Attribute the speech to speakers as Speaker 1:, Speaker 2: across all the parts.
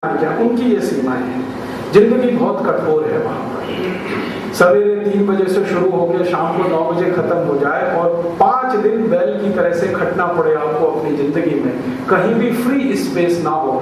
Speaker 1: क्या उनकी ये सीमाएं हैं। जिंदगी बहुत कठोर है वहां पर। सवेरे 3 बजे से शुरू होकर शाम को 9 बजे खत्म हो जाए और 5 दिन बैल की तरह से खटना पड़े आपको अपनी जिंदगी में, कहीं भी फ्री स्पेस ना हो।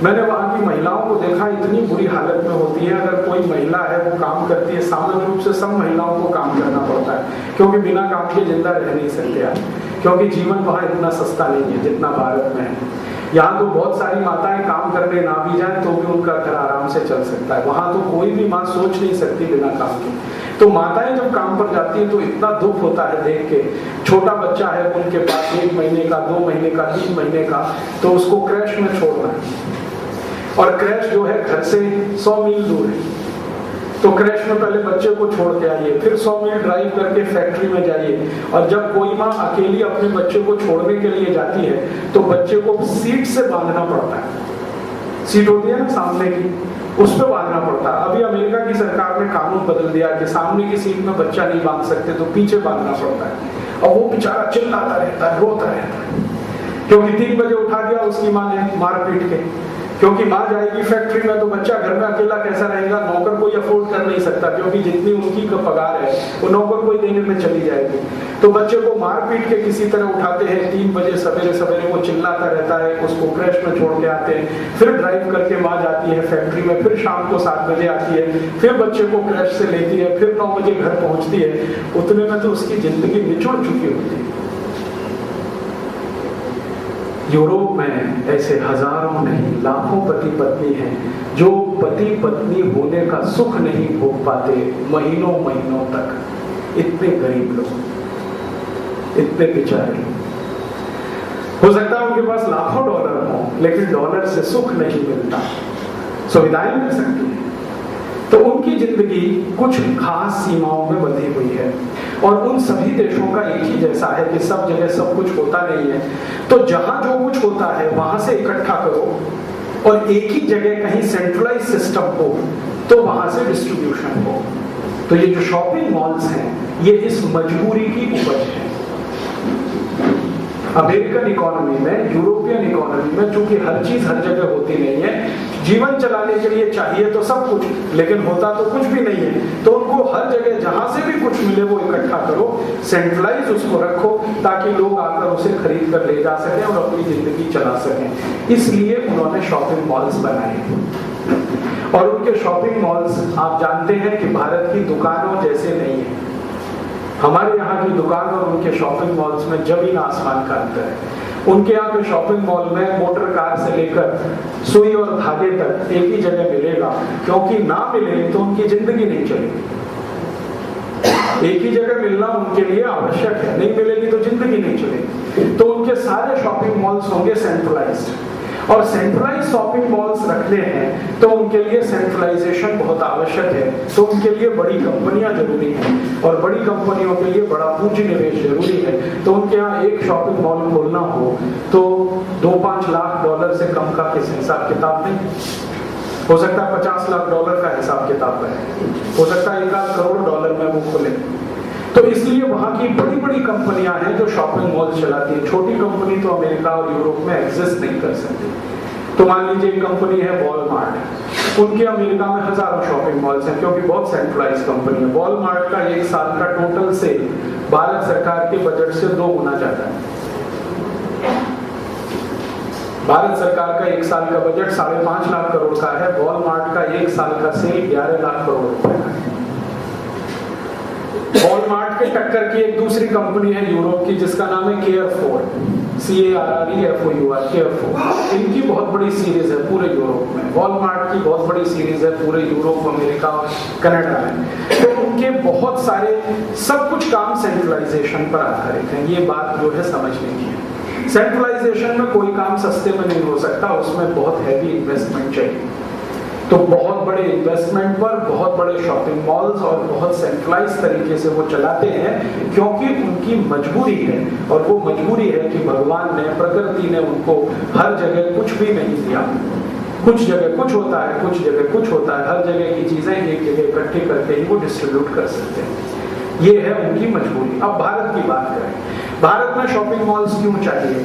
Speaker 1: मैंने वहां की महिलाओं को देखा, इतनी बुरी हालत में होती है। अगर कोई महिला है वो काम करती है, सामान्य रूप से सब महिलाओं को काम करना पड़ता है, क्योंकि बिना काम के जिंदा रह नहीं सकते आप, क्योंकि जीवन वहां इतना सस्ता नहीं है जितना भारत में है। यहाँ तो बहुत सारी माताएं काम करने ना भी जाए तो भी उनका घर आराम से चल सकता है। वहां तो कोई भी माँ सोच नहीं सकती बिना काम के। तो माताएं जब काम पर जाती है तो इतना दुख होता है देख के। छोटा बच्चा है उनके पास, 1 महीने का, 2 महीने का, 3 महीने का, तो उसको क्रैश में छोड़ना है। और क्रैश जो है घर से 100 मील दूर है, तो क्रैश में पहले बच्चे को छोड़ के आइए, फिर 100 मील ड्राइव करके फैक्ट्री में जाइए। और जब कोई माँ अकेली अपने बच्चे को छोड़ने के लिए जाती है तो बच्चे को सीट से बांधना पड़ता है। सीट होती है ना सामने की, उस पर बांधना पड़ता है। अभी अमेरिका की सरकार ने कानून बदल दिया कि सामने की सीट में बच्चा नहीं बांध सकते, तो पीछे बांधना पड़ता है। और वो बेचारा चिल्लाता रहता है, रोता रहता है, क्योंकि 3 बजे उठा दिया उसकी माँ ने मार पीट के। क्योंकि माँ जाएगी फैक्ट्री में तो बच्चा घर में अकेला कैसा रहेगा। नौकर कोई अफोर्ड कर नहीं सकता, क्योंकि जितनी उनकी पगार है वो नौकर कोई देने में चली जाएगी। तो बच्चे को मार पीट के किसी तरह उठाते हैं। 3 बजे सवेरे सवेरे वो चिल्लाता रहता है, उसको क्रैश में छोड़ के आते हैं। फिर ड्राइव करके माँ जाती है फैक्ट्री में, फिर शाम को 7 बजे आती है, फिर बच्चे को क्रैश से लेती है, फिर 9 बजे घर पहुंचती है। उतने में तो उसकी जिंदगी निचोड़ चुकी होती है। यूरोप में ऐसे हजारों नहीं लाखों पति पत्नी हैं जो पति पत्नी होने का सुख नहीं भोग पाते महीनों महीनों तक। इतने गरीब लोग, इतने बेचारे लोग। हो सकता है उनके पास लाखों डॉलर हो, लेकिन डॉलर से सुख नहीं मिलता। सुविधाएं मिल सकती है तो उनकी जिंदगी कुछ खास सीमाओं में बंधी हुई है। और उन सभी देशों का एक ही जैसा है कि सब जगह सब कुछ होता नहीं है। तो जहां जो कुछ होता है वहां से इकट्ठा करो और एक ही जगह कहीं सेंट्रलाइज सिस्टम हो तो वहां से डिस्ट्रीब्यूशन हो। तो ये जो शॉपिंग मॉल्स हैं ये इस मजबूरी की उपज है। अमेरिकन इकोनॉमी में, यूरोपियन इकोनॉमी में, चूंकि हर चीज हर जगह होती नहीं है, जीवन चलाने के लिए चाहिए तो सब कुछ, लेकिन होता तो कुछ भी नहीं है। तो उनको हर जगह जहां से भी कुछ मिले वो इकट्ठा करो, सेंट्रलाइज उसको रखो, ताकि लोग आकर उसे खरीद कर ले जा सकें और अपनी जिंदगी चला सकें। इसलिए उन्होंने शॉपिंग मॉल्स बनाए। और उनके शॉपिंग मॉल्स आप जानते हैं कि भारत की दुकानों जैसे नहीं है। हमारे यहाँ की दुकान और उनके शॉपिंग मॉल्स में जमीन आसमान का अंतर है। उनके यहाँ के शॉपिंग मॉल में मोटर कार से लेकर सुई और धागे तक एक ही जगह मिलेगा, क्योंकि ना मिले तो उनकी जिंदगी नहीं चलेगी। एक ही जगह मिलना उनके लिए आवश्यक है, नहीं मिलेगी तो जिंदगी नहीं चलेगी। तो उनके सारे शॉपिंग मॉल्स होंगे सेंट्रलाइज्ड। और सेंट्रलाइज शॉपिंग मॉल्स रखने हैं तो उनके लिए सेंट्रलाइजेशन बहुत आवश्यक है। तो उनके लिए बड़ी कंपनियां जरूरी हैं और बड़ी कंपनियों के लिए बड़ा पूंजी निवेश जरूरी है। तो उनके यहाँ एक शॉपिंग मॉल खोलना हो तो 2-5 लाख डॉलर से कम का किस हिसाब किताब नहीं हो सकता। 50 लाख डॉलर का हिसाब किताब है, हो सकता है 1 लाख करोड़ डॉलर में वो खोले। तो इसलिए वहां की बड़ी बड़ी कंपनियां हैं जो शॉपिंग मॉल चलाती है। छोटी कंपनी तो अमेरिका और यूरोप में एग्जिस्ट नहीं कर सकती। तो मान लीजिए एक कंपनी है वॉलमार्ट, उनके अमेरिका में हजारों शॉपिंग मॉल्स हैं, क्योंकि बहुत सेंट्रलाइज कंपनी है। वॉलमार्ट का 1 साल का टोटल सेल भारत सरकार के बजट से 2 गुना ज्यादा है। भारत सरकार का 1 साल का बजट 5.5 लाख करोड़ का है, वॉलमार्ट का 1 साल का सेल 11 लाख करोड़ रुपए का है। वॉलमार्ट के टक्कर की एक दूसरी कंपनी है यूरोप की जिसका नाम है केयरफोर, CARREFOUR, केयरफोर। इनकी बहुत बड़ी सीरीज है पूरे यूरोप में। वॉलमार्ट की बहुत बड़ी सीरीज है पूरे यूरोप, अमेरिका और कनाडा में। तो उनके बहुत सारे सब कुछ काम सेंट्रलाइजेशन पर आधारित है। ये बात जो है समझने की है। सेंट्रलाइजेशन में कोई काम सस्ते में नहीं हो सकता, उसमें बहुत हैवी इन्वेस्टमेंट चाहिए। तो बहुत बड़े इन्वेस्टमेंट पर बहुत बड़े शॉपिंग मॉल्स और बहुत सेंट्रलाइज तरीके से वो चलाते हैं, क्योंकि उनकी मजबूरी है। और वो मजबूरी है कि भगवान ने, प्रकृति ने उनको हर जगह कुछ भी नहीं दिया। कुछ जगह कुछ होता है, कुछ जगह कुछ होता है। हर जगह की चीजें एक जगह इकट्ठी करके ही वो डिस्ट्रीब्यूट कर सकते हैं। ये है उनकी मजबूरी। अब भारत की बात करें, भारत में शॉपिंग मॉल्स क्यों चाहिए?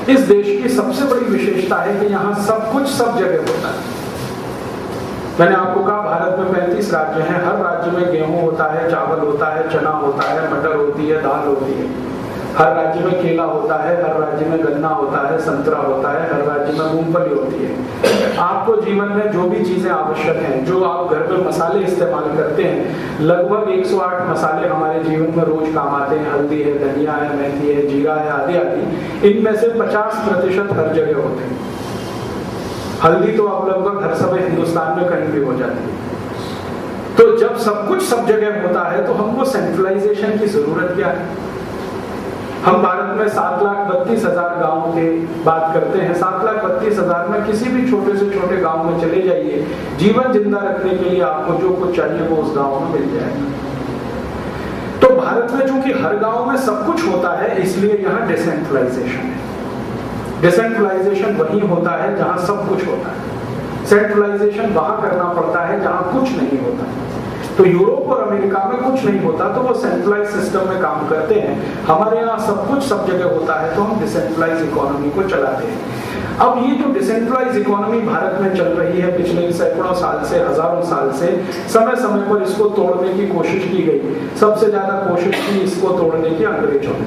Speaker 1: इस देश की सबसे बड़ी विशेषता है कि यहाँ सब कुछ सब जगह होता है। मैंने आपको कहा भारत में 35 राज्य हैं, हर राज्य में गेहूं होता है, चावल होता है, चना होता है, मटर होती है, दाल होती है। हर राज्य में केला होता है, हर राज्य में गन्ना होता है, संतरा होता है, हर राज्य में मूंगफली होती है। आपको जीवन में जो भी चीजें आवश्यक हैं, जो आप घर में मसाले इस्तेमाल करते हैं, लगभग 108 मसाले हमारे जीवन में रोज काम आते हैं। हल्दी है, धनिया है, मेथी है, जीरा है, आदि आदि। इनमें से 50% हर जगह होते हैं। हल्दी तो अब लगभग हर समय हिंदुस्तान में कहीं भी हो जाती है। तो जब सब कुछ सब जगह होता है तो हमको सेंट्रलाइजेशन की जरूरत क्या है? हम भारत में 7,32,000 गांव की बात करते हैं। 7,32,000 में किसी भी छोटे से छोटे गांव में चले जाइए, जीवन जिंदा रखने के लिए आपको जो कुछ चाहिए वो उस गांव में मिल जाएगा। तो भारत में चूंकि हर गांव में सब कुछ होता है, इसलिए यहाँ डिसेंट्रलाइजेशन है। डिसेंट्रलाइजेशन वही होता है जहां सब कुछ होता है। सेंट्रलाइजेशन वहां करना पड़ता है जहां कुछ नहीं होता। तो यूरोप और अमेरिका में कुछ नहीं होता तो वो सेंट्रलाइज सिस्टम में काम करते हैं। हमारे यहाँ सब कुछ सब जगह होता है तो हम डिसेंट्रलाइज इकोनॉमी को चलाते हैं। अब ये जो डिसेंट्रलाइज इकोनॉमी भारत में चल रही है पिछले सैकड़ों साल से, हजारों साल से, समय समय पर इसको तोड़ने की कोशिश की गई। सबसे ज्यादा कोशिश की इसको तोड़ने की अंग्रेजों ने।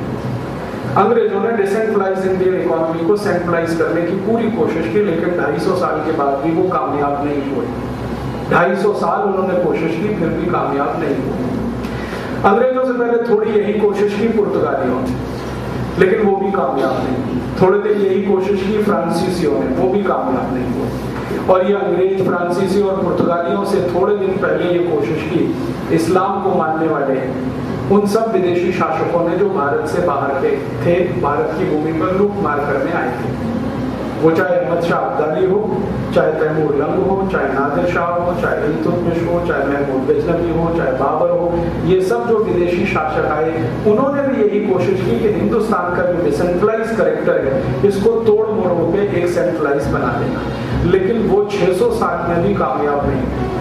Speaker 1: अंग्रेजों ने डिसेंट्रलाइज इंडियन इकोनॉमी को सेंट्रलाइज करने की पूरी कोशिश की, लेकिन 250 साल के बाद भी वो कामयाब नहीं हुए। 250 साल उन्होंने कोशिश की, फिर भी कामयाब नहीं हुए। अंग्रेजों से पहले थोड़ी यही कोशिश की पुर्तगालियों ने, लेकिन वो भी कामयाब नहीं हुई। थोड़ी देर यही कोशिश की फ्रांसीसियों ने, वो भी कामयाब नहीं हुए। और ये अंग्रेज, फ्रांसीसी और पुर्तगालियों से थोड़े दिन पहले ये कोशिश की इस्लाम को मानने वाले उन सब विदेशी शासकों ने जो भारत से बाहर के थे, भारत की भूमि पर लूट मार करने आए थे। वो चाहे अहमद शाह अब्दाली हो, चाहे तैमूर लंग हो, चाहे नादिर शाह हो, चाहे इल्तुतमिश हो, चाहे महमूद गजनवी हो, चाहे बाबर हो, ये सब जो विदेशी शासक आए, उन्होंने भी यही कोशिश की कि हिंदुस्तान का जो डिसेंट्रलाइज कैरेक्टर है इसको तोड़ मोड़ के एक सेंट्रलाइज बना देना। लेकिन वो 600 साल में भी कामयाब नहीं हुए।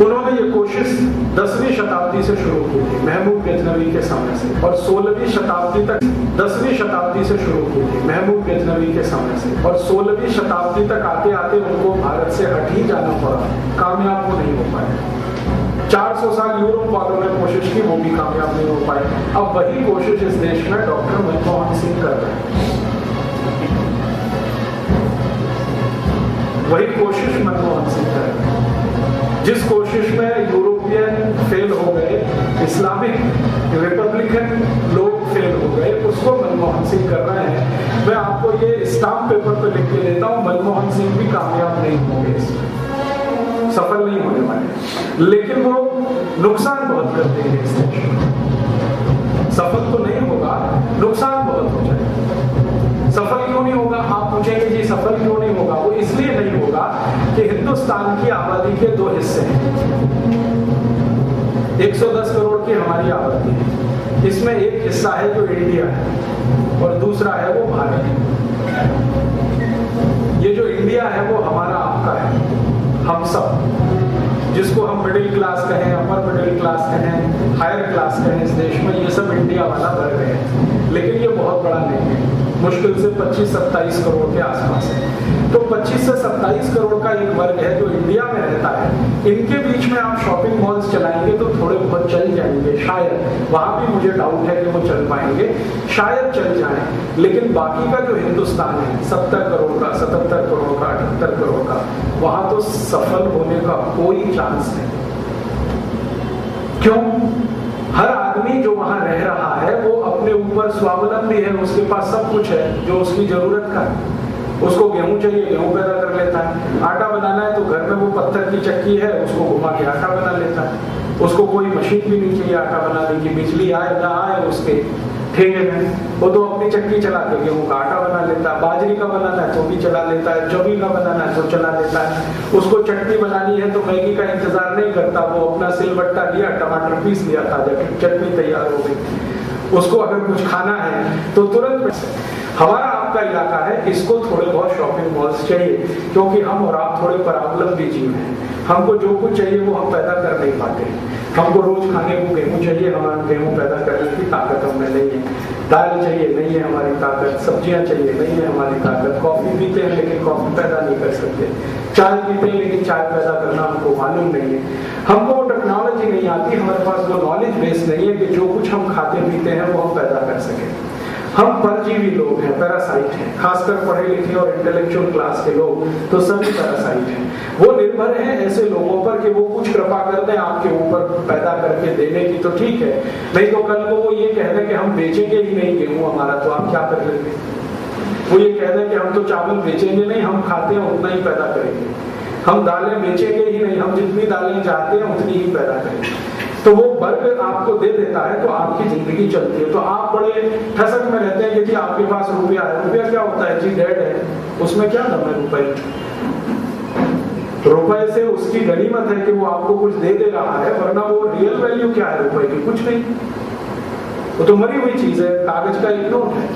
Speaker 1: उन्होंने ये कोशिश 10वीं शताब्दी से शुरू की थी, महमूद गजनवी के समय से, और 16वीं शताब्दी तक 10वीं शताब्दी से शुरू की थी, महमूद गजनवी के समय से, और 16वीं शताब्दी तक आते आते उनको भारत से हट ही जाना पड़ा। कामयाब वो नहीं हो पाए। 400 साल यूरोप वालों ने कोशिश की, वो भी कामयाब नहीं हो पाए। अब वही कोशिश इस देश में डॉक्टर मनमोहन सिंह कर रहे हैं। वही कोशिश मनमोहन सिंह कर रहे हैं। जिस कोशिश में यूरोपियन फेल हो गए, इस्लामिक रिपब्लिकन लोग फेल हो गए, उसको मनमोहन सिंह कर रहे हैं। मैं आपको ये स्टाम्प पेपर पे लिख के देता हूँ, मनमोहन सिंह भी कामयाब नहीं होंगे, सफल नहीं होने वाले, लेकिन वो नुकसान बहुत कर देंगे इस देश में। सफल तो नहीं होगा, नुकसान बहुत हो जाएगा। सफल क्यों नहीं होगा? आप पूछेंगे जी सफल क्यों नहीं होगा? वो इसलिए नहीं होगा कि हिंदुस्तान की आबादी के 2 हिस्से हैं। 110 करोड़ की हमारी आबादी है, इसमें एक हिस्सा है जो इंडिया है और दूसरा है वो भारत। ये जो इंडिया है वो हमारा आपका है, हम सब, जिसको हम मिडिल क्लास कहें, अपर मिडिल क्लास कहें, हायर क्लास कहें, इस देश में ये सब इंडिया वाला वर्ग है। लेकिन ये बहुत बड़ा नहीं है, मुश्किल से 25-27 करोड़ के आसपास है। तो 25 से 27 करोड़ का एक वर्ग है जो इंडिया में रहता है। इनके बीच में आप शॉपिंग मॉल्स चलाएंगे तो थोड़े बहुत चल जाएंगे, शायद, वहां भी मुझे डाउट है कि वो चल पाएंगे, शायद चल जाएं। लेकिन बाकी का जो हिंदुस्तान है 70 करोड़ का, 77 करोड़ का, 78 करोड़ का, वहां तो सफल होने का कोई चांस नहीं। क्यों? हर आदमी जो वहां रह रहा है वो अपने ऊपर स्वावलंबी है, उसके पास सब कुछ है जो उसकी जरूरत का है। उसको गेहूं चाहिए, गेहूं पैदा कर लेता है। आटा बनाना है तो घर में वो पत्थर की चक्की है, उसको घुमा के आटा बना लेता है। उसको कोई मशीन भी नहीं चाहिए आटा बनाने की, बिजली आए ना आए उसके ठेके में, वो तो अपनी चक्की चला के गेहूं का आटा बना लेता है। बाजरी का बनाना है तो भी चला लेता है, जवी का बनाना है तो चला लेता है। उसको चटनी बनानी है तो मैगी का इंतजार नहीं करता, वो अपना सिलबट्टा लिया, टमाटर पीस लिया, ताजा चटनी तैयार हो गई। उसको अगर कुछ खाना है तो तुरंत। हमारा आपका इलाका है, इसको थोड़े बहुत शॉपिंग मॉल्स चाहिए, क्योंकि हम और आप थोड़े परावलंबी जीव हैं। हमको जो कुछ चाहिए वो हम पैदा कर नहीं पाते। हमको रोज खाने को गेहूं चाहिए, हमारा गेहूं पैदा करने की ताकत हमें नहीं है। दाल चाहिए, नहीं है हमारी ताकत, सब्जियां चाहिए, नहीं है हमारी ताकत, कॉफी पीते हैं लेकिन कॉफी पैदा नहीं कर सकते, चाय पीते हैं लेकिन चाय पैदा करना हमको मालूम नहीं है, हमको वो टेक्नोलॉजी नहीं आती, हमारे पास वो नॉलेज बेस नहीं है कि जो कुछ हम खाते पीते हैं वो हम पैदा कर सकें। हम परजीवी लोग हैं, पैरासाइट हैं, खासकर पढ़े लिखे और इंटेलेक्चुअल क्लास के लोग तो सभी पैरासाइट हैं। वो निर्भर हैं ऐसे लोगों पर कि वो कुछ कृपा कर दें आपके ऊपर पैदा करके देने की, तो ठीक है, नहीं तो कल को वो ये कह दें कि हम बेचेंगे ही नहीं गेहूं हमारा, तो आप क्या कर लेंगे? वो ये कह दें कि हम तो चावल बेचेंगे नहीं, हम खाते हैं उतना ही पैदा करेंगे, हम दालें बेचेंगे ही नहीं, हम जितनी दालें चाहते हैं उतनी ही पैदा करेंगे, तो वो वर्ग आपको दे देता है तो आपकी जिंदगी चलती है। तो आप बड़े ठसक में रहते हैं कि जी आपके पास रुपया है, रुपया क्या होता है जी? डेड है, उसमें क्या दम है रुपए? रुपए से उसकी गनीमत है कि वो आपको कुछ दे दे रहा है, वरना वो रियल वैल्यू क्या है रुपए की? कुछ नहीं, वो तो मरी हुई चीज है, कागज का एक नोट है।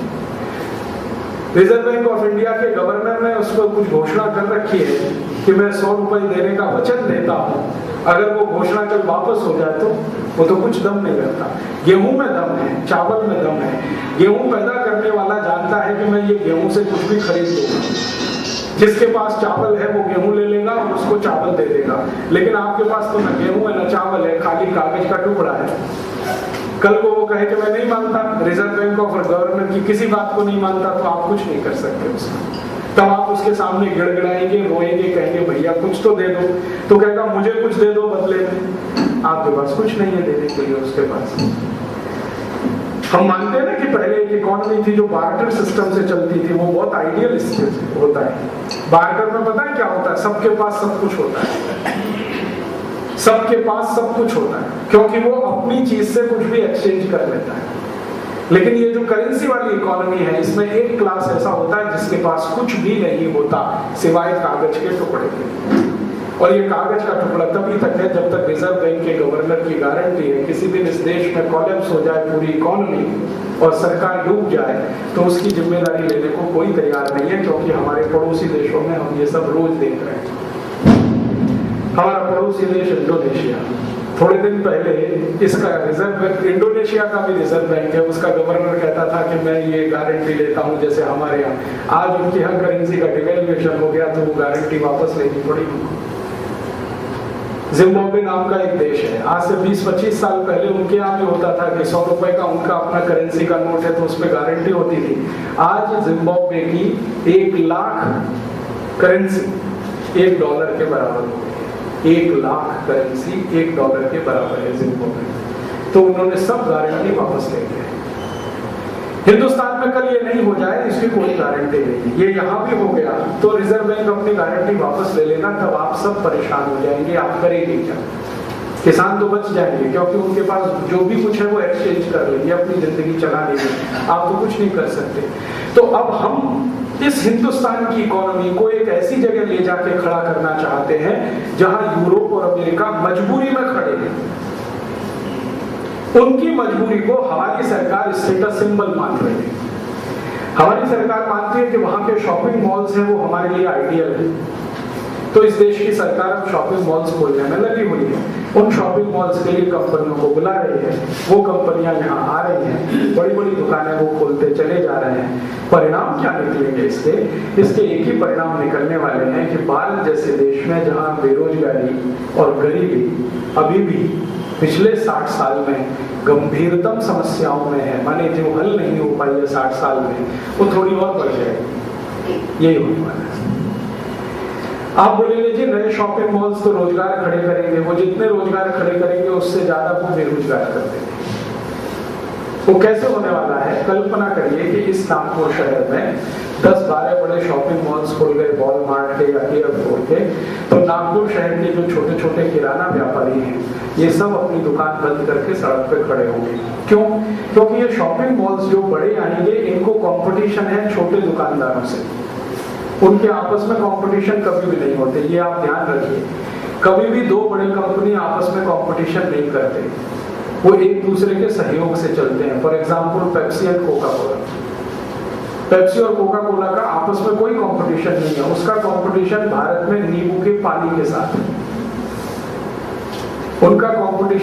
Speaker 1: रिजर्व बैंक ऑफ इंडिया के गवर्नर ने उस पर कुछ घोषणा कर रखी है कि मैं 100 रुपए देने का वचन देता हूं, अगर वो घोषणा कल वापस हो जाए तो वो तो कुछ दम नहीं रखता। गेहूं में दम है, चावल में दम है। गेहूं पैदा करने वाला जानता है कि मैं ये गेहूं से कुछ भी खरीद लूंगा, जिसके पास चावल है वो गेहूं ले लेगा और उसको चावल दे देगा, लेकिन आपके पास तो न गेहूं है न चावल है, खाली कागज का टुकड़ा है। कल को वो कहे कि मैं नहीं मानता, रिजर्व बैंक ऑफ गवर्नर की किसी बात को नहीं मानता, तो आप कुछ नहीं कर सकते उसका। तब आप उसके सामने गिड़गिड़ाएंगे, रोएंगे, कहेंगे भैया कुछ तो दे दो, तो कहेगा मुझे कुछ दे दो बदले में। आपके पास कुछ नहीं है देने के लिए उसके पास। हम मानते हैं ना कि पहले एक इकोनॉमी थी जो बार्टर सिस्टम से चलती थी, वो बहुत आइडियल होता है। बार्टर में पता है क्या होता है? सबके पास सब कुछ होता है, सबके पास सब कुछ होता है, क्योंकि वो अपनी चीज से कुछ भी एक्सचेंज कर लेता है। लेकिन ये जो करेंसी वाली इकोनॉमी है, इसमें एक क्लास ऐसा होता है जिसके पास कुछ भी नहीं होता सिवाय कागज के टुकड़े के। और ये कागज का टुकड़ा तभी तक है जब तक रिजर्व बैंक के गवर्नर की गारंटी है किसी दिन इस देश में कोलैप्स हो जाए पूरी इकोनॉमी और सरकार डूब जाए, तो उसकी जिम्मेदारी लेने को कोई तैयार नहीं है, क्योंकि हमारे पड़ोसी देशों में हम ये सब रोज देख रहे हैं। हमारा पड़ोसी देश इंडोनेशिया, थोड़े दिन पहले इसका रिजर्व बैंक, इंडोनेशिया का भी रिजर्व बैंक है, उसका गवर्नर कहता था कि मैं ये गारंटी लेता हूं जैसे हमारे यहाँ। आज उनकी हर करेंसी का डिवेल्युएशन हो गया तो वो गारंटी वापस लेनी पड़ी। जिम्बाब्वे नाम का एक देश है, आज से 20-25 साल पहले उनके यहाँ भी होता था कि 100 रुपए का उनका अपना करेंसी का नोट है तो उस पर गारंटी होती थी। आज जिम्बाब्वे की 1 लाख करेंसी $1 के बराबर हो गई। 1 लाख करेंसी $1 के बराबर है जिम्बाब्वे। तो उन्होंने सब गारंटी वापस ले ली। हिंदुस्तान में कल ये नहीं हो जाए इसकी कोई गारंटी नहीं। ये यहाँ भी हो गया तो रिजर्व बैंक अपनी गारंटी वापस ले लेगा, तब आप सब परेशान हो जाएंगे। आप करेंगे क्या? किसान तो बच जाएंगे क्योंकि उनके पास जो भी कुछ है वो एक्सचेंज कर लेंगे, अपनी जिंदगी चला लेंगे। आप तो कुछ नहीं कर सकते। तो अब हम इस हिंदुस्तान की इकोनॉमी को एक ऐसी जगह ले जाके खड़ा करना चाहते हैं जहां यूरोप और अमेरिका मजबूरी में खड़े हैं। उनकी मजबूरी को हमारी सरकार स्टेटस सिंबल मान रही है। हमारी सरकार मानती है कि वहां के शॉपिंग मॉल्स हैं वो हमारे लिए आइडियल है, तो इस देश की सरकार अब शॉपिंग मॉल्स खोलने में लगी हुई है। उन शॉपिंग मॉल्स के लिए कंपनियों को बुला रही है, वो कंपनियां यहाँ आ रही हैं, बड़ी बड़ी दुकानें वो खोलते चले जा रहे हैं। परिणाम क्या निकलेंगे इसके एक ही परिणाम निकलने वाले हैं कि भारत जैसे देश में जहाँ बेरोजगारी और गरीबी अभी भी पिछले 60 साल में गंभीरतम समस्याओं में है, माने जो हल नहीं हो पाई है 60 साल में, वो थोड़ी और बढ़ जाएगी। यही होने वाला है। आप बोलेंगे जी नए शॉपिंग मॉल्स तो रोजगार खड़े करेंगे, वो जितने रोजगार खड़े करेंगे उससे ज्यादा वो बेरोजगार कर देंगे। वो कैसे होने वाला है? कल्पना करिए कि इस नागपुर शहर में 10-12 बड़े शॉपिंग मॉल्स खुल गए, वॉलमार्ट के या एयरपोर्ट के, तो नागपुर शहर के जो छोटे छोटे किराना व्यापारी हैं ये सब अपनी दुकान बंद करके सड़क पे खड़े होंगे। क्यों? क्योंकि ये शॉपिंग मॉल्स जो बड़े आएंगे इनको कंपटीशन है छोटे दुकानदारों से। उनके आपस में कंपटीशन कभी भी नहीं होते, ये आप ध्यान रखिए। कभी भी 2 बड़े कंपनी आपस में कंपटीशन नहीं करते, वो एक दूसरे के सहयोग से चलते हैं। For example Pepsi and Coca Cola. Pepsi और कोका कोला का आपस में कोई कंपटीशन नहीं है, उसका कंपटीशन भारत में नींबू के पानी के साथ है। उनका कंपटीशन